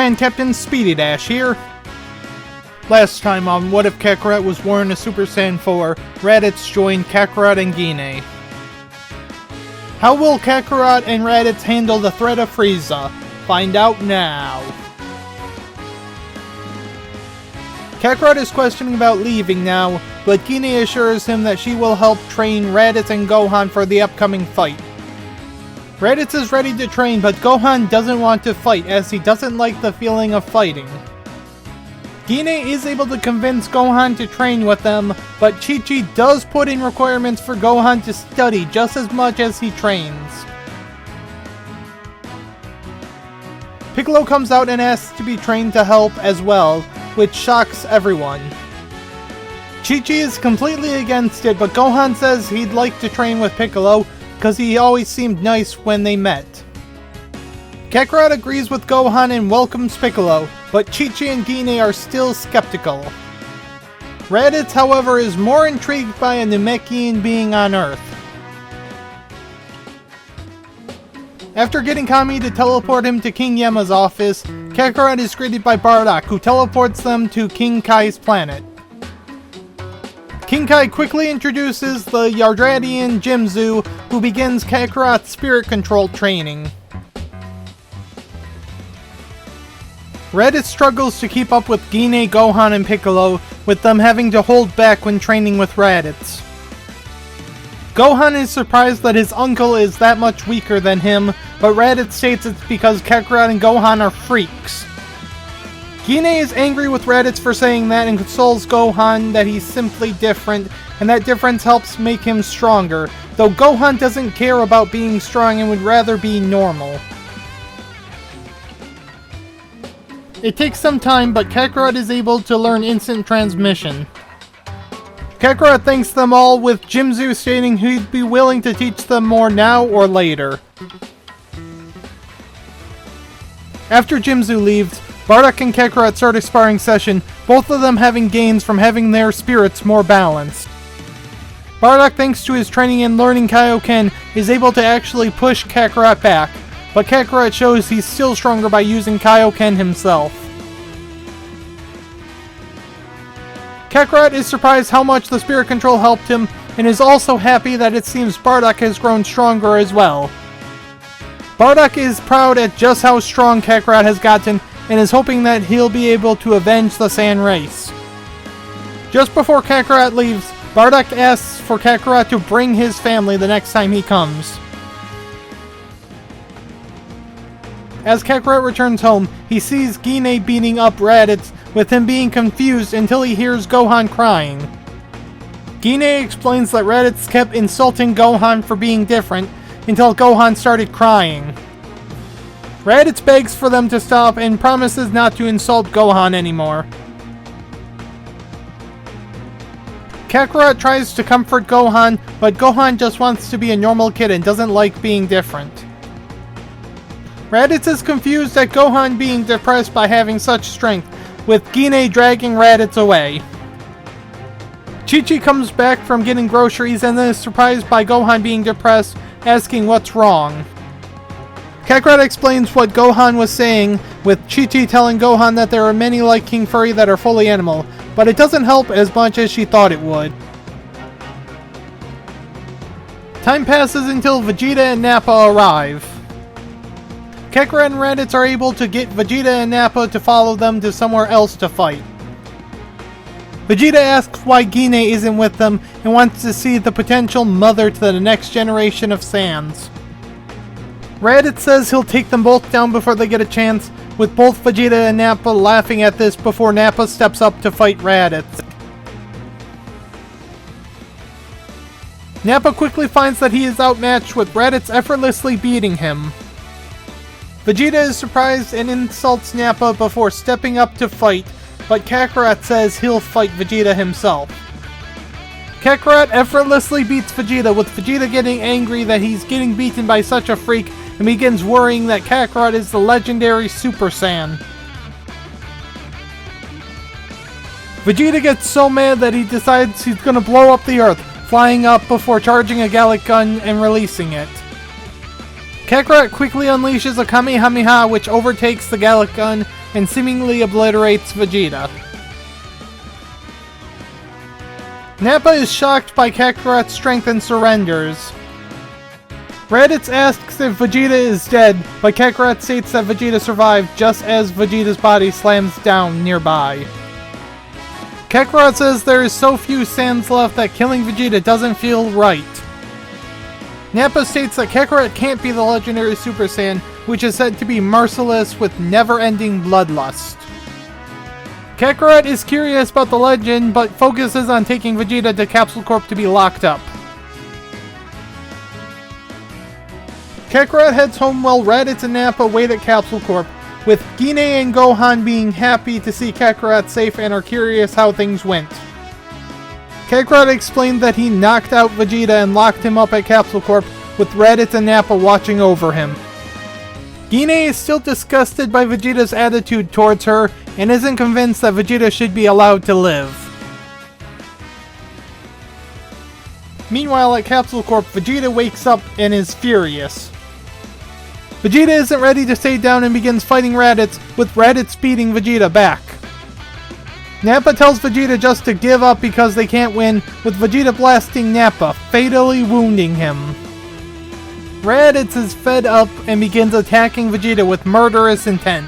and Captain Speedy Dash here. Last time on What If Kakarot Was Born a Super Saiyan 4, Raditz joined Kakarot and Gine. How will Kakarot and Raditz handle the threat of Frieza? Find out now. Kakarot is questioning about leaving now, but Gine assures him that she will help train Raditz and Gohan for the upcoming fight. Raditz is ready to train, but Gohan doesn't want to fight as he doesn't like the feeling of fighting. Gine is able to convince Gohan to train with them, but Chi-Chi does put in requirements for Gohan to study just as much as he trains. Piccolo comes out and asks to be trained to help as well, which shocks everyone. Chi-Chi is completely against it, but Gohan says he'd like to train with Piccolo because he always seemed nice when they met. Kakarot agrees with Gohan and welcomes Piccolo, but Chi-Chi and Gine are still skeptical. Raditz, however, is more intrigued by a Namekian being on Earth. After getting Kami to teleport him to King Yama's office, Kakarot is greeted by Bardock, who teleports them to King Kai's planet. King Kai quickly introduces the Yardratian Jimzu, who begins Kakarot's spirit control training. Raditz struggles to keep up with Gine, Gohan, and Piccolo, with them having to hold back when training with Raditz. Gohan is surprised that his uncle is that much weaker than him, but Raditz states it's because Kakarot and Gohan are freaks. Gine is angry with Raditz for saying that and consoles Gohan that he's simply different, and that difference helps make him stronger, though Gohan doesn't care about being strong and would rather be normal. It takes some time, but Kakarot is able to learn instant transmission. Kakarot thanks them all, with Jimzu stating he'd be willing to teach them more now or later. After Jimzu leaves, Bardock and Kakarot start a sparring session, both of them having gains from having their spirits more balanced. Bardock, thanks to his training and learning Kaioken, is able to actually push Kakarot back, but Kakarot shows he's still stronger by using Kaioken himself. Kakarot is surprised how much the spirit control helped him, and is also happy that it seems Bardock has grown stronger as well. Bardock is proud at just how strong Kakarot has gotten, and is hoping that he'll be able to avenge the Saiyan race. Just before Kakarot leaves, Bardock asks for Kakarot to bring his family the next time he comes. As Kakarot returns home, he sees Gine beating up Raditz, with him being confused until he hears Gohan crying. Gine explains that Raditz kept insulting Gohan for being different, until Gohan started crying. Raditz begs for them to stop and promises not to insult Gohan anymore. Kakarot tries to comfort Gohan, but Gohan just wants to be a normal kid and doesn't like being different. Raditz is confused at Gohan being depressed by having such strength, with Gine dragging Raditz away. Chi-Chi comes back from getting groceries and then is surprised by Gohan being depressed, asking what's wrong. Kakarot explains what Gohan was saying, with Chi-Chi telling Gohan that there are many like King Furry that are fully animal, but it doesn't help as much as she thought it would. Time passes until Vegeta and Nappa arrive. Kakarot and Raditz are able to get Vegeta and Nappa to follow them to somewhere else to fight. Vegeta asks why Gine isn't with them and wants to see the potential mother to the next generation of Saiyans. Raditz says he'll take them both down before they get a chance, with both Vegeta and Nappa laughing at this before Nappa steps up to fight Raditz. Nappa quickly finds that he is outmatched, with Raditz effortlessly beating him. Vegeta is surprised and insults Nappa before stepping up to fight, but Kakarot says he'll fight Vegeta himself. Kakarot effortlessly beats Vegeta, with Vegeta getting angry that he's getting beaten by such a freak and begins worrying that Kakarot is the legendary Super Saiyan. Vegeta gets so mad that he decides he's gonna blow up the Earth, flying up before charging a Gallic gun and releasing it. Kakarot quickly unleashes a Kamehameha which overtakes the Gallic gun, and seemingly obliterates Vegeta. Nappa is shocked by Kakarot's strength and surrenders. Raditz asks if Vegeta is dead, but Kakarot states that Vegeta survived just as Vegeta's body slams down nearby. Kakarot says there is so few Saiyans left that killing Vegeta doesn't feel right. Nappa states that Kakarot can't be the legendary Super Saiyan, which is said to be merciless with never-ending bloodlust. Kakarot is curious about the legend, but focuses on taking Vegeta to Capsule Corp to be locked up. Kakarot heads home while Raditz and Nappa wait at Capsule Corp, with Gine and Gohan being happy to see Kakarot safe and are curious how things went. Kakarot explained that he knocked out Vegeta and locked him up at Capsule Corp, with Raditz and Nappa watching over him. Gine is still disgusted by Vegeta's attitude towards her, and isn't convinced that Vegeta should be allowed to live. Meanwhile, at Capsule Corp, Vegeta wakes up and is furious. Vegeta isn't ready to stay down and begins fighting Raditz, with Raditz beating Vegeta back. Nappa tells Vegeta just to give up because they can't win, with Vegeta blasting Nappa, fatally wounding him. Raditz is fed up and begins attacking Vegeta with murderous intent.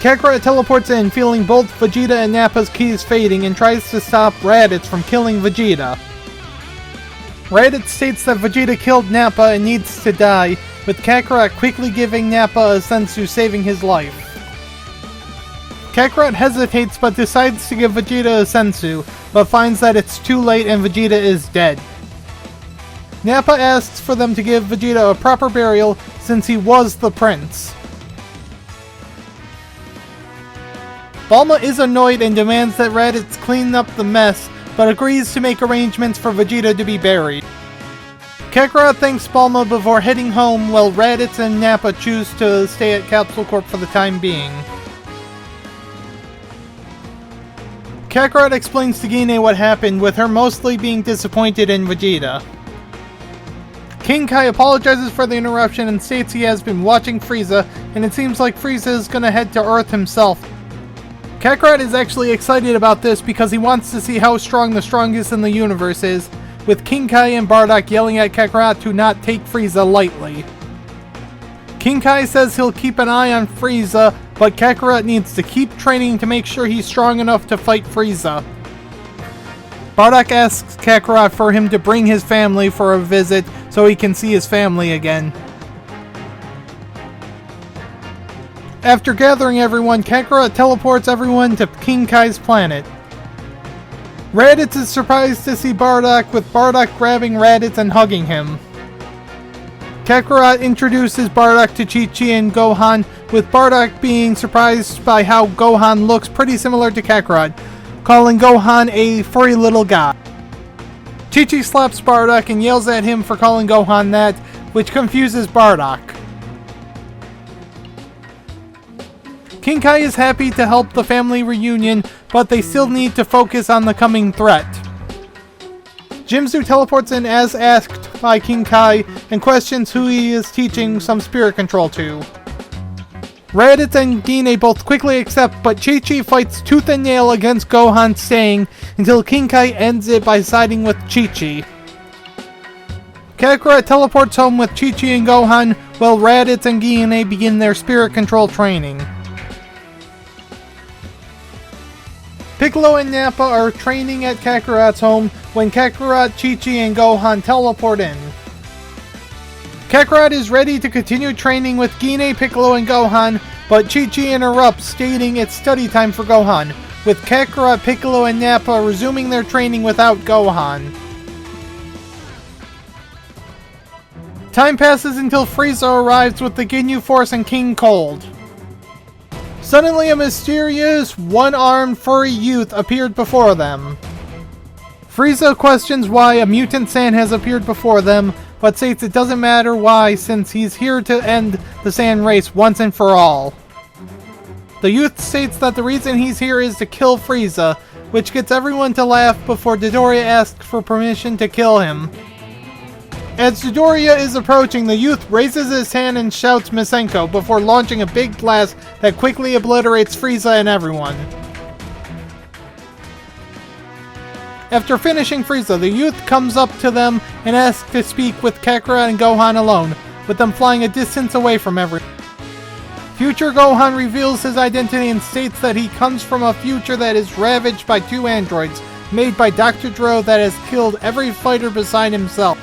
Kakarot teleports in, feeling both Vegeta and Nappa's keys fading, and tries to stop Raditz from killing Vegeta. Raditz states that Vegeta killed Nappa and needs to die, with Kakarot quickly giving Nappa a senzu, saving his life. Kakarot hesitates but decides to give Vegeta a senzu, but finds that it's too late and Vegeta is dead. Nappa asks for them to give Vegeta a proper burial since he was the prince. Bulma is annoyed and demands that Raditz clean up the mess, but agrees to make arrangements for Vegeta to be buried. Kakarot thanks Bulma before heading home, while Raditz and Nappa choose to stay at Capsule Corp for the time being. Kakarot explains to Gine what happened, with her mostly being disappointed in Vegeta. King Kai apologizes for the interruption and states he has been watching Frieza, and it seems like Frieza is gonna head to Earth himself. Kakarot is actually excited about this because he wants to see how strong the strongest in the universe is, with King Kai and Bardock yelling at Kakarot to not take Frieza lightly. King Kai says he'll keep an eye on Frieza, but Kakarot needs to keep training to make sure he's strong enough to fight Frieza. Bardock asks Kakarot for him to bring his family for a visit so he can see his family again. After gathering everyone, Kakarot teleports everyone to King Kai's planet. Raditz is surprised to see Bardock, with Bardock grabbing Raditz and hugging him. Kakarot introduces Bardock to Chi-Chi and Gohan, with Bardock being surprised by how Gohan looks pretty similar to Kakarot, calling Gohan a furry little guy. Chi-Chi slaps Bardock and yells at him for calling Gohan that, which confuses Bardock. King Kai is happy to help the family reunion, but they still need to focus on the coming threat. Jimzu teleports in as asked by King Kai and questions who he is teaching some spirit control to. Raditz and Gine both quickly accept, but Chi-Chi fights tooth and nail against Gohan staying until King Kai ends it by siding with Chi-Chi. Kakarot teleports home with Chi-Chi and Gohan, while Raditz and Gine begin their spirit control training. Piccolo and Nappa are training at Kakarot's home when Kakarot, Chi-Chi, and Gohan teleport in. Kakarot is ready to continue training with Gine, Piccolo, and Gohan, but Chi-Chi interrupts, stating it's study time for Gohan, with Kakarot, Piccolo, and Nappa resuming their training without Gohan. Time passes until Frieza arrives with the Ginyu Force and King Cold. Suddenly, a mysterious, one-armed furry youth appeared before them. Frieza questions why a mutant Saiyan has appeared before them, but states it doesn't matter why since he's here to end the Saiyan race once and for all. The youth states that the reason he's here is to kill Frieza, which gets everyone to laugh before Dodoria asks for permission to kill him. As Midoriya is approaching, the youth raises his hand and shouts Misenko before launching a big blast that quickly obliterates Frieza and everyone. After finishing Frieza, the youth comes up to them and asks to speak with Kakarot and Gohan alone, with them flying a distance away from everyone. Future Gohan reveals his identity and states that he comes from a future that is ravaged by 2 androids, made by Dr. Dro, that has killed every fighter beside himself.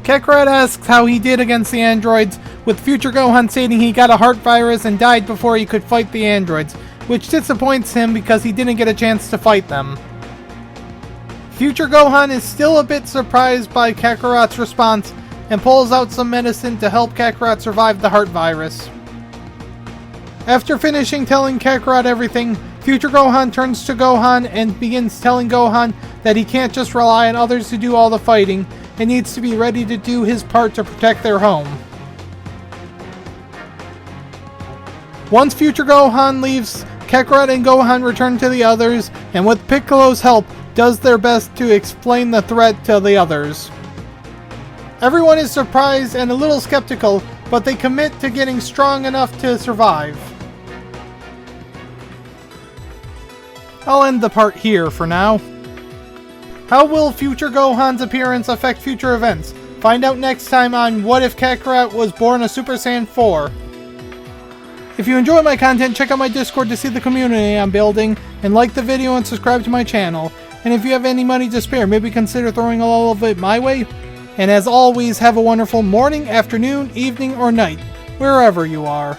Kakarot asks how he did against the androids, with Future Gohan stating he got a heart virus and died before he could fight the androids, which disappoints him because he didn't get a chance to fight them. Future Gohan is still a bit surprised by Kakarot's response and pulls out some medicine to help Kakarot survive the heart virus. After finishing telling Kakarot everything, Future Gohan turns to Gohan and begins telling Gohan that he can't just rely on others to do all the fighting and needs to be ready to do his part to protect their home. Once Future Gohan leaves, Kakarot and Gohan return to the others, and with Piccolo's help, does their best to explain the threat to the others. Everyone is surprised and a little skeptical, but they commit to getting strong enough to survive. I'll end the part here for now. How will Future Gohan's appearance affect future events? Find out next time on What If Kakarot Was Born a Super Saiyan 4? If you enjoy my content, check out my Discord to see the community I'm building, and like the video and subscribe to my channel. And if you have any money to spare, maybe consider throwing a little of it my way. And as always, have a wonderful morning, afternoon, evening, or night, wherever you are.